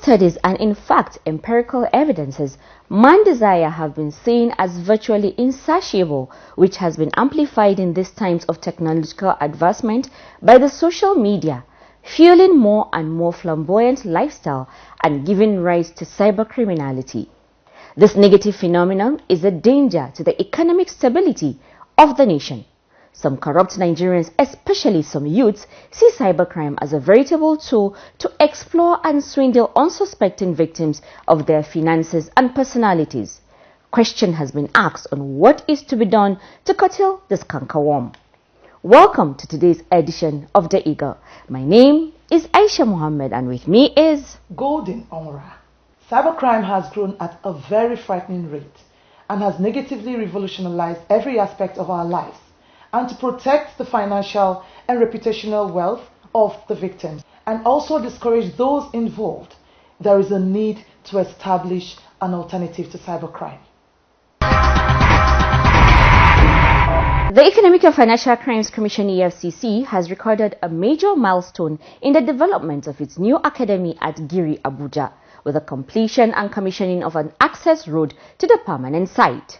studies and in fact empirical evidences, man's desire have been seen as virtually insatiable, which has been amplified in these times of technological advancement by the social media, fueling more and more flamboyant lifestyle and giving rise to cybercriminality. This negative phenomenon is a danger to the economic stability of the nation. Some corrupt Nigerians, especially some youths, see cybercrime as a veritable tool to explore and swindle unsuspecting victims of their finances and personalities. Question has been asked on what is to be done to curtail this cankerworm. Welcome to today's edition of The Eagle. My name is Aisha Mohammed and with me is Golden Onra. Cybercrime has grown at a very frightening rate and has negatively revolutionized every aspect of our lives. And to protect the financial and reputational wealth of the victims and also discourage those involved, there is a need to establish an alternative to cybercrime. The Economic and Financial Crimes Commission EFCC has recorded a major milestone in the development of its new academy at Giri, Abuja, with the completion and commissioning of an access road to the permanent site.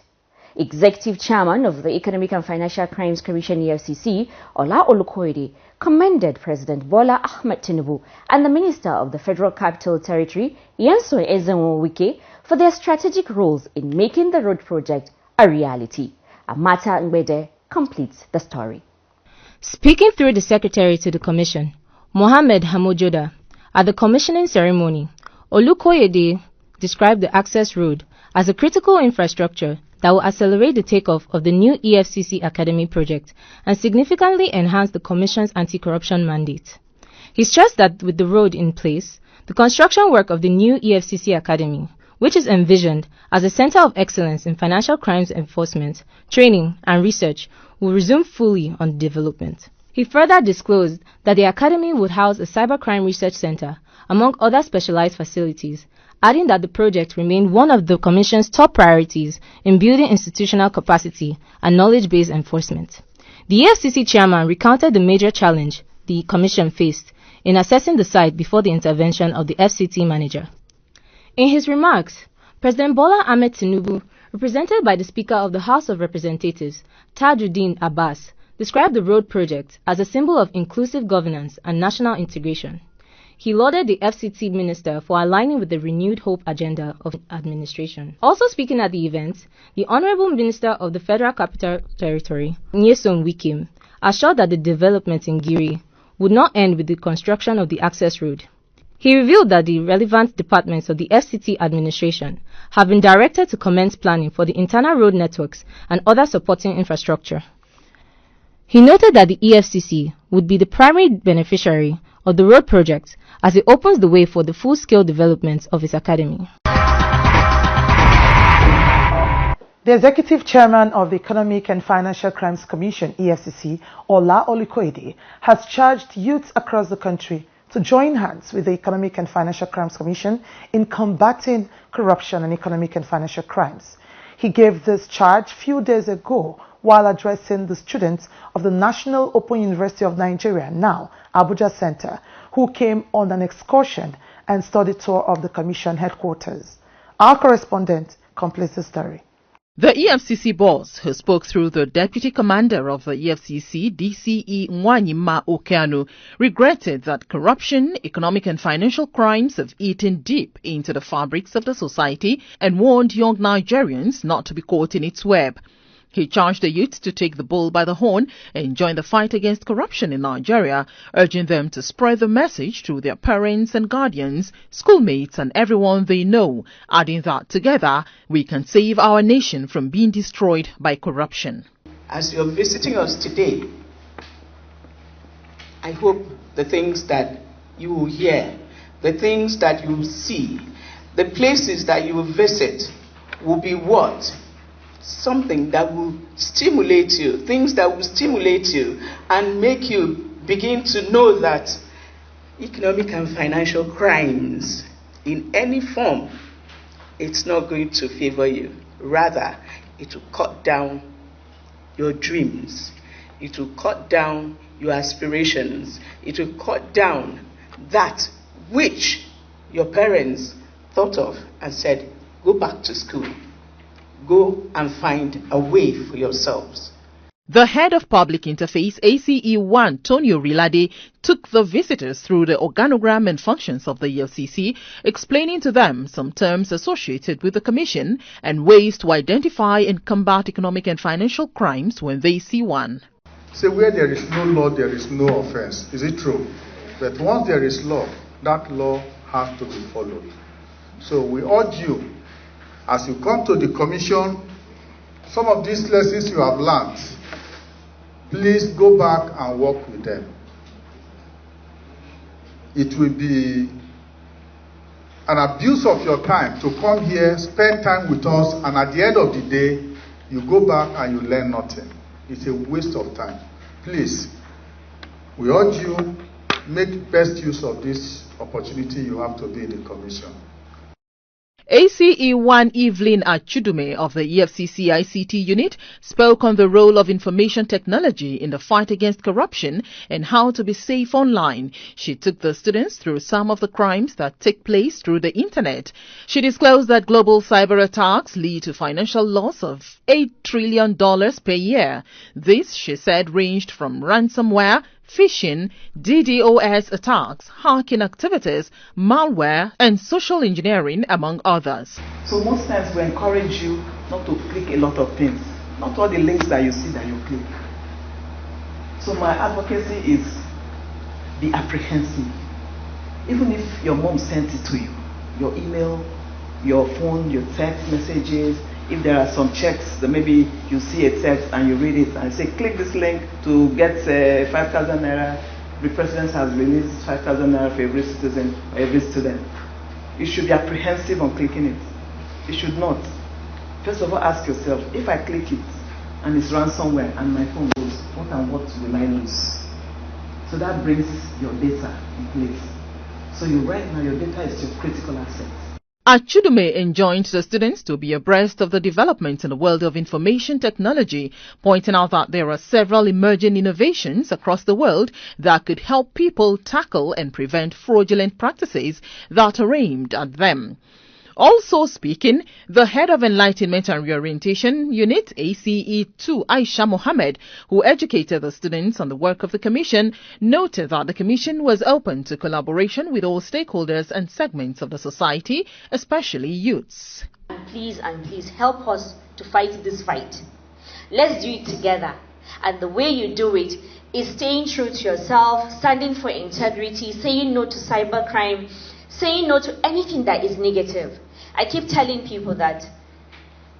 Executive Chairman of the Economic and Financial Crimes Commission EFCC, Ola Olukoyede, commended President Bola Ahmed Tinubu and the Minister of the Federal Capital Territory, Nyesom Ezenwo-Wike, for their strategic roles in making the road project a reality. Amata Ngbede completes the story. Speaking through the Secretary to the Commission, Mohammed Hamojoda, at the commissioning ceremony, Olukoyede described the access road as a critical infrastructure that will accelerate the takeoff of the new EFCC Academy project and significantly enhance the Commission's anti-corruption mandate. He stressed that with the road in place, the construction work of the new EFCC Academy, which is envisioned as a center of excellence in financial crimes enforcement, training, and research, will resume fully on development. He further disclosed that the Academy would house a cybercrime research center, among other specialized facilities, adding that the project remained one of the Commission's top priorities in building institutional capacity and knowledge-based enforcement. The EFCC chairman recounted the major challenge the Commission faced in assessing the site before the intervention of the FCT manager. In his remarks, President Bola Ahmed Tinubu, represented by the Speaker of the House of Representatives, Tajuddin Abbas, described the road project as a symbol of inclusive governance and national integration. He lauded the FCT minister for aligning with the renewed hope agenda of administration. Also speaking at the event, the Honorable Minister of the Federal Capital Territory, Nyesom Wike, assured that the development in Giri would not end with the construction of the access road. He revealed that the relevant departments of the FCT administration have been directed to commence planning for the internal road networks and other supporting infrastructure. He noted that the EFCC would be the primary beneficiary of the road project as it opens the way for the full-scale development of its academy. The Executive Chairman of the Economic and Financial Crimes Commission, EFCC, Ola Olukoyede, has charged youths across the country to join hands with the Economic and Financial Crimes Commission in combating corruption and economic and financial crimes. He gave this charge few days ago while addressing the students of the National Open University of Nigeria, now Abuja Center, who came on an excursion and study tour of the Commission headquarters. Our correspondent completes the story. The EFCC boss, who spoke through the Deputy Commander of the EFCC, DCE Nwanyima Okeanu, regretted that corruption, economic and financial crimes have eaten deep into the fabrics of the society and warned young Nigerians not to be caught in its web. He charged the youth to take the bull by the horn and join the fight against corruption in Nigeria, urging them to spread the message to their parents and guardians, schoolmates and everyone they know, adding that together we can save our nation from being destroyed by corruption. As you're visiting us today, I hope the things that you will hear, the things that you will see, the places that you will visit will be what? Something that will stimulate you, things that will stimulate you and make you begin to know that economic and financial crimes in any form, it's not going to favor you. Rather, it will cut down your dreams. It will cut down your aspirations. It will cut down that which your parents thought of and said, go back to school. Go and find a way for yourselves. The head of public interface, ACE1, Tonio Rilade, took the visitors through the organogram and functions of the EFCC, explaining to them some terms associated with the commission and ways to identify and combat economic and financial crimes when they see one. So where there is no law, there is no offense. Is it true? But once there is law, that law has to be followed. So we urge you, as you come to the commission, some of these lessons you have learned, please go back and work with them. It will be an abuse of your time to come here, spend time with us, and at the end of the day, you go back and you learn nothing. It's a waste of time. Please, we urge you, make best use of this opportunity you have to be in the commission. ACE1 Evelyn Achudume of the EFCC ICT unit spoke on the role of information technology in the fight against corruption and how to be safe online. She took the students through some of the crimes that take place through the internet. She disclosed that global cyber attacks lead to financial loss of $8 trillion per year. This, she said, ranged from ransomware, phishing, DDoS attacks, hacking activities, malware, and social engineering, among others. So most times we encourage you not to click a lot of things, not all the links that you see that you click. So my advocacy is be apprehensive. Even if your mom sent it to you, your email, your phone, your text messages, if there are some checks that maybe you see a text and you read it and say, click this link to get 5,000 naira. The president has released 5,000 naira for every citizen or every student. You should be apprehensive on clicking it. You should not. First of all, ask yourself, if I click it and it's ransomware and my phone goes, what and what will I lose? So that brings your data in place. So right now your data is your critical asset. Achudume enjoined the students to be abreast of the developments in the world of information technology, pointing out that there are several emerging innovations across the world that could help people tackle and prevent fraudulent practices that are aimed at them. Also speaking, the head of Enlightenment and Reorientation Unit, ACE2, Aisha Mohammed, who educated the students on the work of the Commission, noted that the Commission was open to collaboration with all stakeholders and segments of the society, especially youths. Please help us to fight this fight. Let's do it together. And the way you do it is staying true to yourself, standing for integrity, saying no to cybercrime, saying no to anything that is negative. I keep telling people that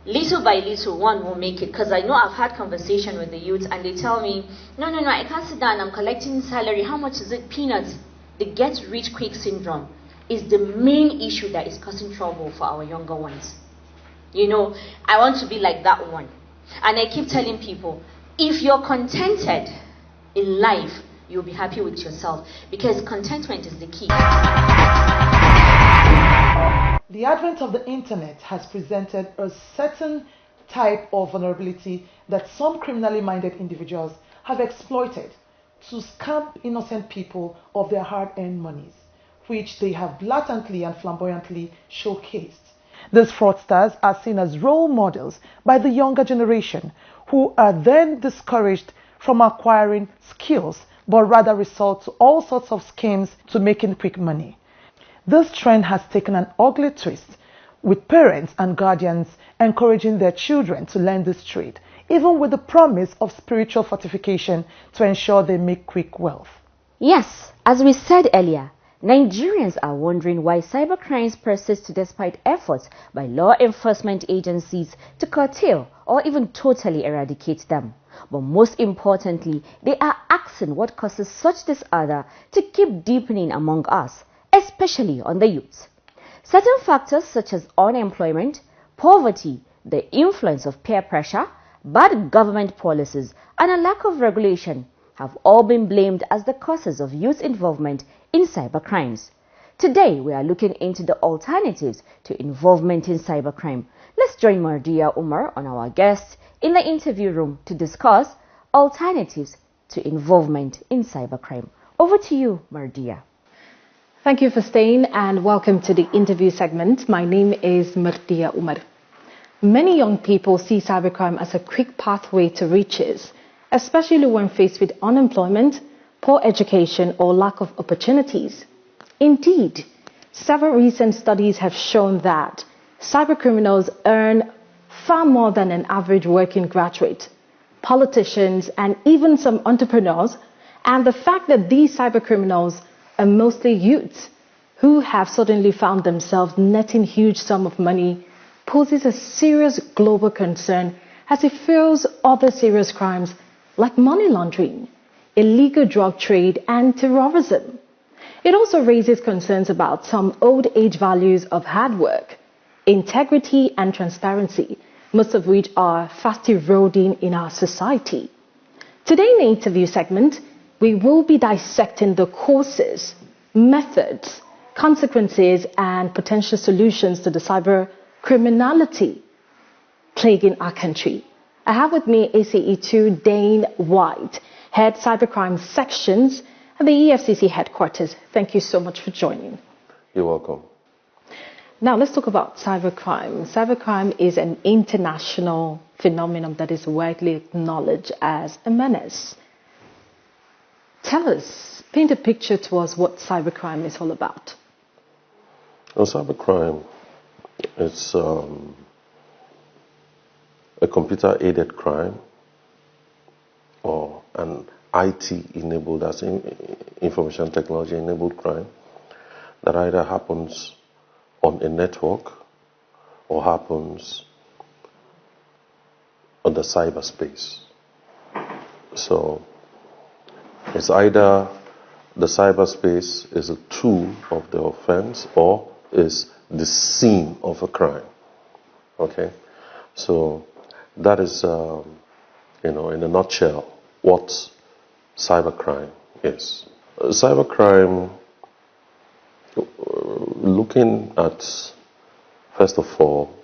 little by little one will make it, because I know I've had conversation with the youth and they tell me, no, I can't sit down, I'm collecting salary, how much is it? Peanuts. The get rich quick syndrome is the main issue that is causing trouble for our younger ones. You know, I want to be like that one. And I keep telling people, if you're contented in life, you'll be happy with yourself, because contentment is the key. The advent of the internet has presented a certain type of vulnerability that some criminally minded individuals have exploited to scam innocent people of their hard-earned monies, which they have blatantly and flamboyantly showcased. These fraudsters are seen as role models by the younger generation, who are then discouraged from acquiring skills, but rather resort to all sorts of schemes to making quick money. This trend has taken an ugly twist, with parents and guardians encouraging their children to learn this trade, even with the promise of spiritual fortification to ensure they make quick wealth. Yes, as we said earlier, Nigerians are wondering why cybercrimes persist despite efforts by law enforcement agencies to curtail or even totally eradicate them. But most importantly, they are asking what causes such disorder to keep deepening among us, especially on the youth. Certain factors such as unemployment, poverty, the influence of peer pressure, bad government policies, and a lack of regulation have all been blamed as the causes of youth involvement in cybercrimes. Today, we are looking into the alternatives to involvement in cybercrime. Let's join Mardia Umar on our guest in the interview room to discuss alternatives to involvement in cybercrime. Over to you, Mardia. Thank you for staying and welcome to the interview segment. My name is Murtia Umar. Many young people see cybercrime as a quick pathway to riches, especially when faced with unemployment, poor education, or lack of opportunities. Indeed, several recent studies have shown that cybercriminals earn far more than an average working graduate, politicians, and even some entrepreneurs. And the fact that these cybercriminals are mostly youths who have suddenly found themselves netting huge sums of money poses a serious global concern as it fuels other serious crimes like money laundering, illegal drug trade, and terrorism. It also raises concerns about some old age values of hard work, integrity, and transparency, most of which are fast eroding in our society. Today in the interview segment, we will be dissecting the causes, methods, consequences, and potential solutions to the cyber criminality plaguing our country. I have with me ACE2 Dane White, Head Cybercrime Sections at the EFCC headquarters. Thank you so much for joining. You're welcome. Now let's talk about cybercrime. Cybercrime is an international phenomenon that is widely acknowledged as a menace. Tell us, paint a picture to us what cybercrime is all about. Well, cybercrime is a computer-aided crime or an IT-enabled, that's information technology-enabled crime that either happens on a network or happens on the cyberspace. So it's either the cyberspace is a tool of the offense or is the scene of a crime. Okay? So that is, in a nutshell, what cybercrime is. Cybercrime, looking at, first of all,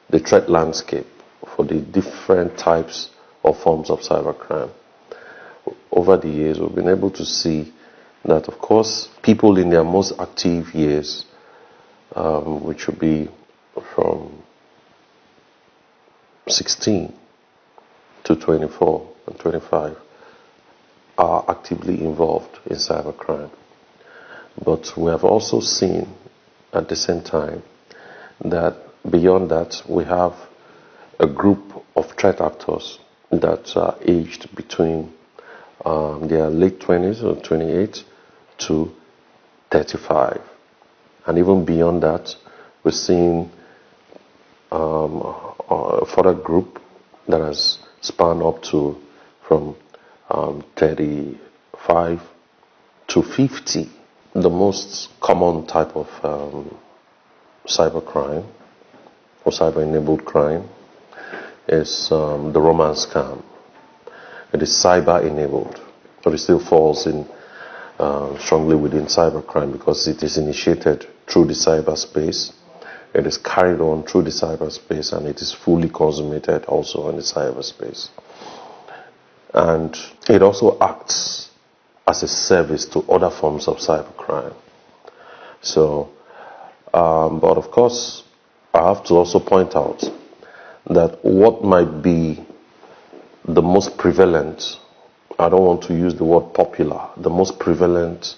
the threat landscape for the different types or forms of cybercrime. Over the years, we've been able to see that, of course, people in their most active years, which would be from 16 to 24 and 25, are actively involved in cybercrime. But we have also seen at the same time that beyond that, we have a group of threat actors that are aged between their late 20s or 28 to 35. And even beyond that, we're seeing a further group that has spanned up to from 35 to 50. The most common type of cybercrime or cyber-enabled crime is the romance scam. It is cyber-enabled, but it still falls in strongly within cybercrime because it is initiated through the cyberspace, it is carried on through the cyberspace, and it is fully consummated also in the cyberspace. And it also acts as a service to other forms of cybercrime. So, but of course, I have to also point out that what might be the most prevalent, I don't want to use the word popular, the most prevalent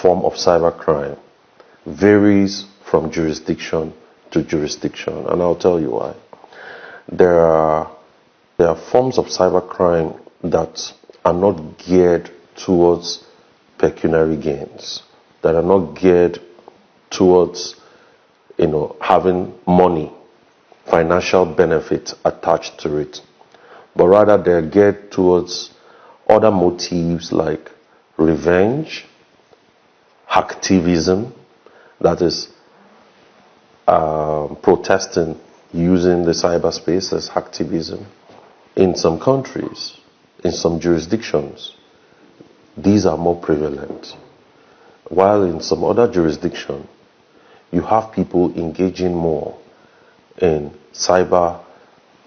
form of cybercrime varies from jurisdiction to jurisdiction, and I'll tell you why. There are forms of cybercrime that are not geared towards pecuniary gains, that are not geared towards, having money, financial benefit attached to it, but rather they're geared towards other motives like revenge, hacktivism, that is protesting using the cyberspace as hacktivism. In some countries, in some jurisdictions, these are more prevalent. While in some other jurisdictions, you have people engaging more in cyber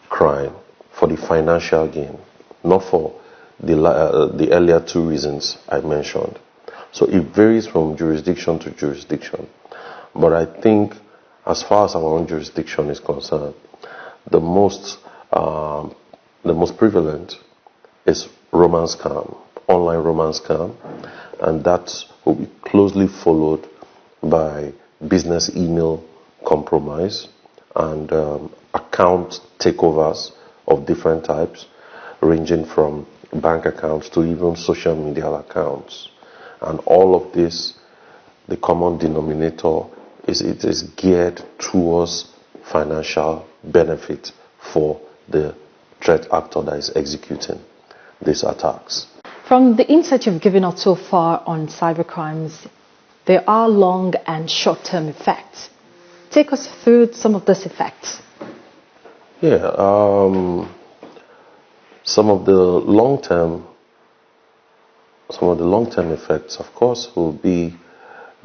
crime for the financial gain, not for the earlier two reasons I mentioned. So it varies from jurisdiction to jurisdiction. But I think as far as our own jurisdiction is concerned, the most prevalent is romance scam, online romance scam, and that will be closely followed by business email compromise and account takeovers of different types, ranging from bank accounts to even social media accounts. And all of this, the common denominator is it is geared towards financial benefit for the threat actor that is executing these attacks. From the insight you've given us so far on cybercrimes, there are long and short-term effects. Take us through some of those effects. Yeah, some of the long-term effects, of course, will be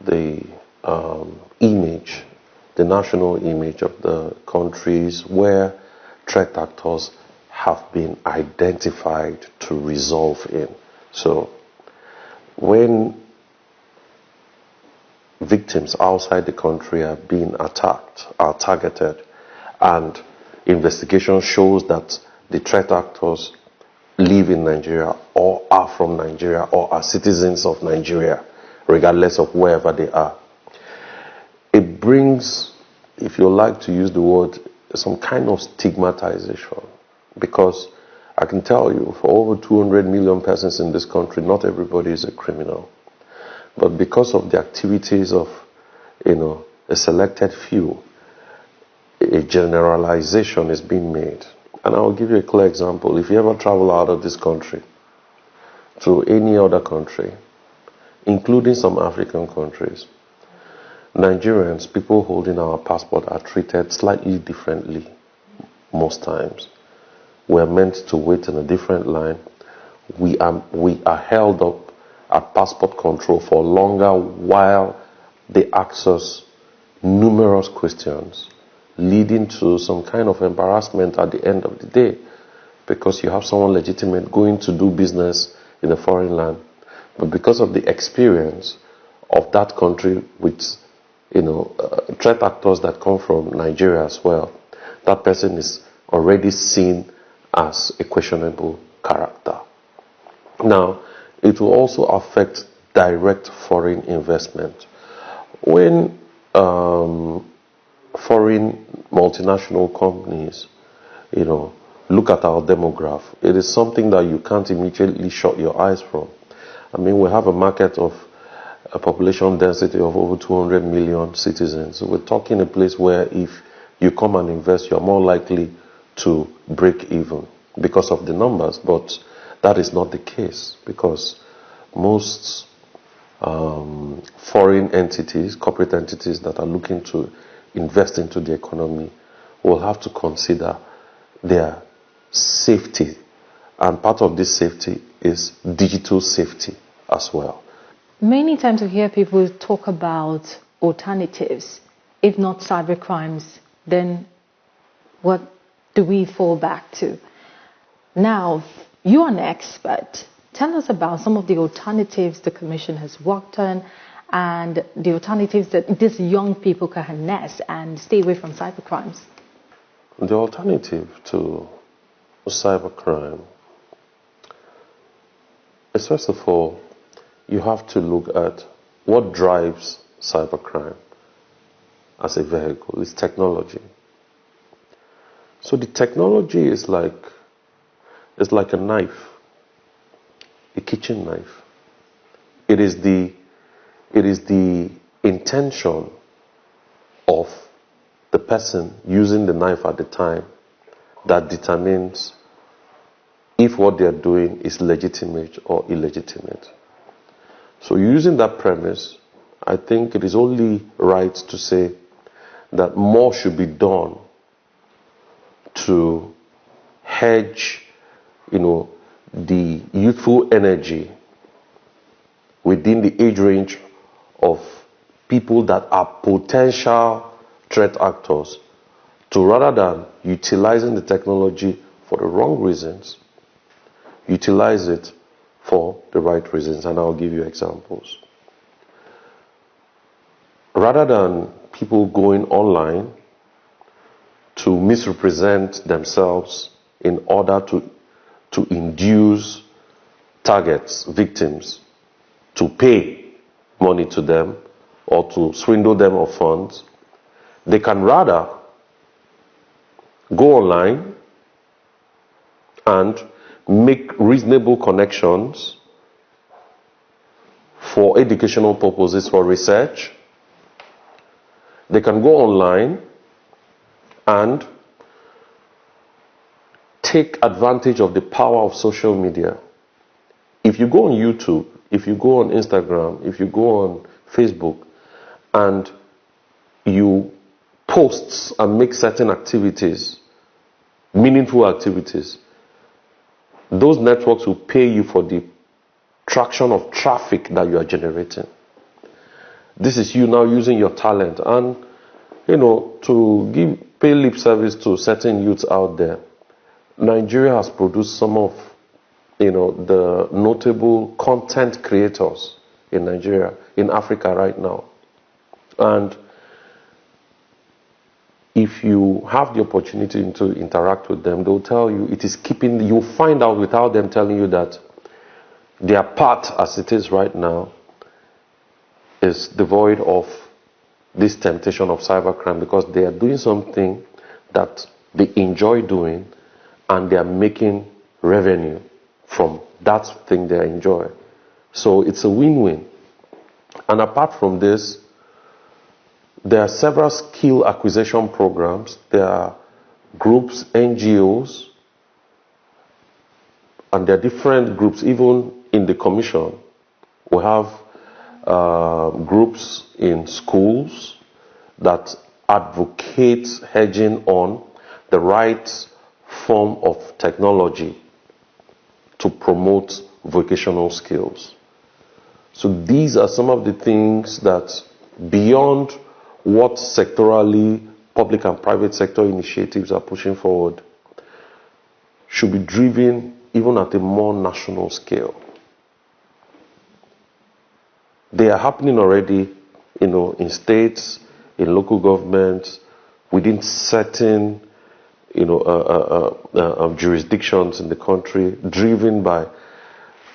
the image, the national image of the countries where threat actors have been identified to resolve in. So when victims outside the country are being attacked, are targeted, and investigation shows that the threat actors live in Nigeria or are from Nigeria or are citizens of Nigeria, regardless of wherever they are, it brings, if you like to use the word, some kind of stigmatization. Because I can tell you, for over 200 million persons in this country, not everybody is a criminal. But because of the activities of, a selected few, a generalization is being made. And I'll give you a clear example. If you ever travel out of this country to any other country, including some African countries, Nigerians, people holding our passport, are treated slightly differently most times. We're meant to wait in a different line. We are held up at passport control for longer while they ask us numerous questions, leading to some kind of embarrassment at the end of the day, because you have someone legitimate going to do business in a foreign land, but because of the experience of that country with threat actors that come from Nigeria as well, that person is already seen as a questionable character. Now, it will also affect direct foreign investment. When foreign multinational companies, look at our demograph, it is something that you can't immediately shut your eyes from. I mean, we have a market of a population density of over 200 million citizens. We're talking a place where if you come and invest, you're more likely to break even because of the numbers. But that is not the case, because most foreign entities, corporate entities that are looking to invest into the economy will have to consider their safety. And part of this safety is digital safety as well. Many times we hear people talk about alternatives. If not cybercrimes, then what do we fall back to? Now, you are an expert. Tell us about some of the alternatives the Commission has worked on and the alternatives that these young people can harness and stay away from cybercrimes. The alternative to cybercrime is, first of all, you have to look at what drives cybercrime as a vehicle. It's technology. So the technology is like a knife, a kitchen knife. It is the intention of the person using the knife at the time that determines if what they are doing is legitimate or illegitimate. So using that premise, I think it is only right to say that more should be done to hedge, the youthful energy within the age range of people that are potential threat actors, to, rather than utilizing the technology for the wrong reasons, utilize it for the right reasons. And I'll give you examples. rather than people going online to misrepresent themselves in order to induce targets, victims, to pay money to them or to swindle them of funds, they can rather go online and make reasonable connections for educational purposes, for research. They can go online and take advantage of the power of social media. If you go on YouTube, if you go on Instagram, if you go on Facebook, and you post and make certain activities, meaningful activities, those networks will pay you for the traction of traffic that you are generating. This is you now using your talent and, to pay lip service to certain youths out there. Nigeria has produced some of, the notable content creators in Nigeria, in Africa right now. And if you have the opportunity to interact with them, they'll tell you you'll find out without them telling you that their path as it is right now is devoid of this temptation of cybercrime, because they are doing something that they enjoy doing and they are making revenue from that thing they enjoy. So it's a win-win. And apart from this, there are several skill acquisition programs. There are groups, NGOs, and there are different groups. Even in the commission, we have groups in schools that advocate hedging on the right form of technology to promote vocational skills. So these are some of the things that, beyond what sectorally public and private sector initiatives are pushing forward, should be driven even at a more national scale. They are happening already, in states, in local governments, within certain, jurisdictions in the country, driven by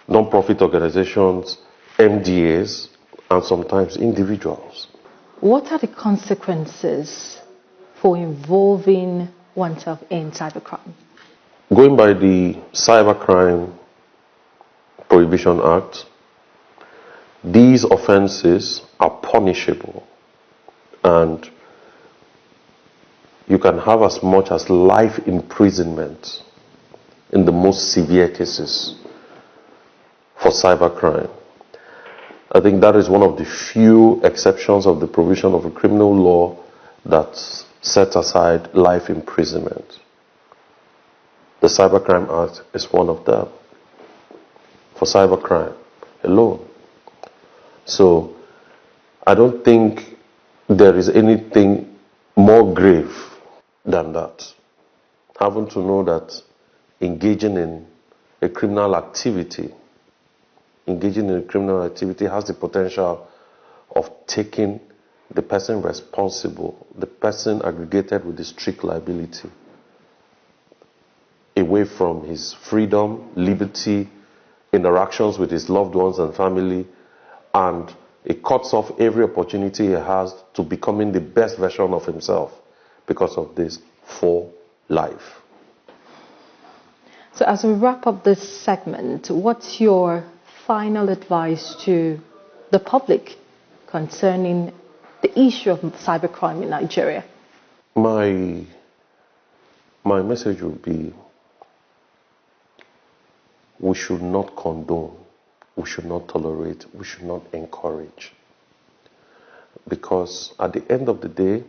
non-profit organizations, MDAs, and sometimes individuals. What are the consequences for involving oneself in cybercrime? Going by the Cybercrime Prohibition Act, these offenses are punishable, and you can have as much as life imprisonment in the most severe cases for cybercrime. I think that is one of the few exceptions of the provision of a criminal law that sets aside life imprisonment. The Cybercrime Act is one of them for cybercrime alone. So I don't think there is anything more grave than that. Having to know that engaging in a criminal activity has the potential of taking the person responsible, the person aggregated with the strict liability, away from his freedom, liberty, interactions with his loved ones and family, and it cuts off every opportunity he has to becoming the best version of himself because of this for life. So as we wrap up this segment, what's your final advice to the public concerning the issue of cybercrime in Nigeria? My message would be, we should not condone, we should not tolerate, we should not encourage. Because at the end of the day,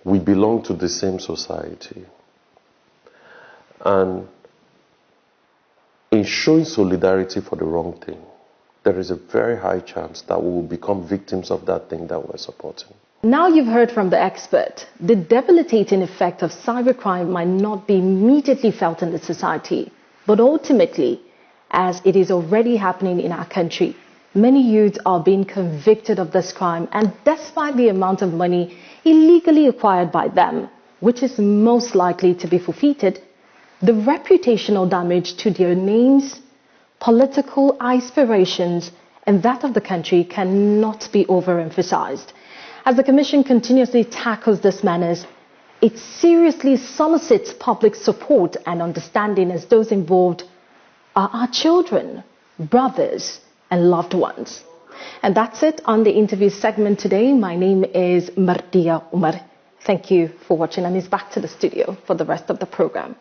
we belong to the same society. And in showing solidarity for the wrong thing, there is a very high chance that we will become victims of that thing that we're supporting. Now you've heard from the expert, the debilitating effect of cybercrime might not be immediately felt in the society, but ultimately, as it is already happening in our country, Many youths are being convicted of this crime, and despite the amount of money illegally acquired by them, which is most likely to be forfeited, the reputational damage to their names, political aspirations, and that of the country cannot be overemphasized. As the Commission continuously tackles this menace, it seriously solicits public support and understanding, as those involved are our children, brothers, and loved ones. And that's it on the interview segment today. My name is Mardia Umar. Thank you for watching, and it's back to the studio for the rest of the program.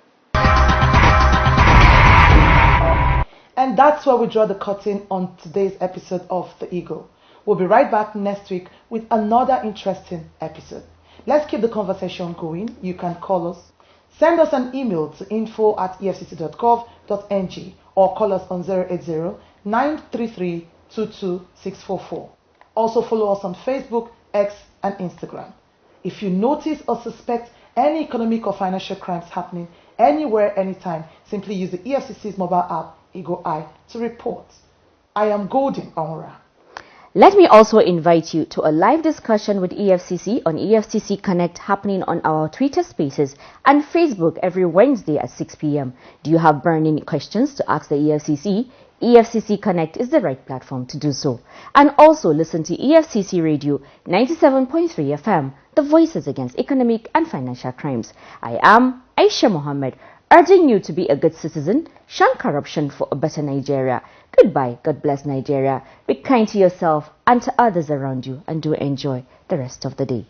And that's where we draw the curtain on today's episode of The Eagle. We'll be right back next week with another interesting episode. Let's keep the conversation going. You can call us. Send us an email to info@efcc.gov.ng or call us on 080-933-22644. Also follow us on Facebook, X, and Instagram. If you notice or suspect any economic or financial crimes happening anywhere, anytime, simply use the EFCC's mobile app, Eagle Eye, to report. I am Golden Onra. Let me also invite you to a live discussion with EFCC on EFCC Connect happening on our Twitter Spaces and Facebook every Wednesday at 6 p.m. Do you have burning questions to ask the EFCC? EFCC Connect is the right platform to do so. And also listen to EFCC Radio 97.3 FM, the voices against economic and financial crimes. I am Aisha Mohammed, urging you to be a good citizen, shun corruption for a better Nigeria. Goodbye, God bless Nigeria. Be kind to yourself and to others around you, and do enjoy the rest of the day.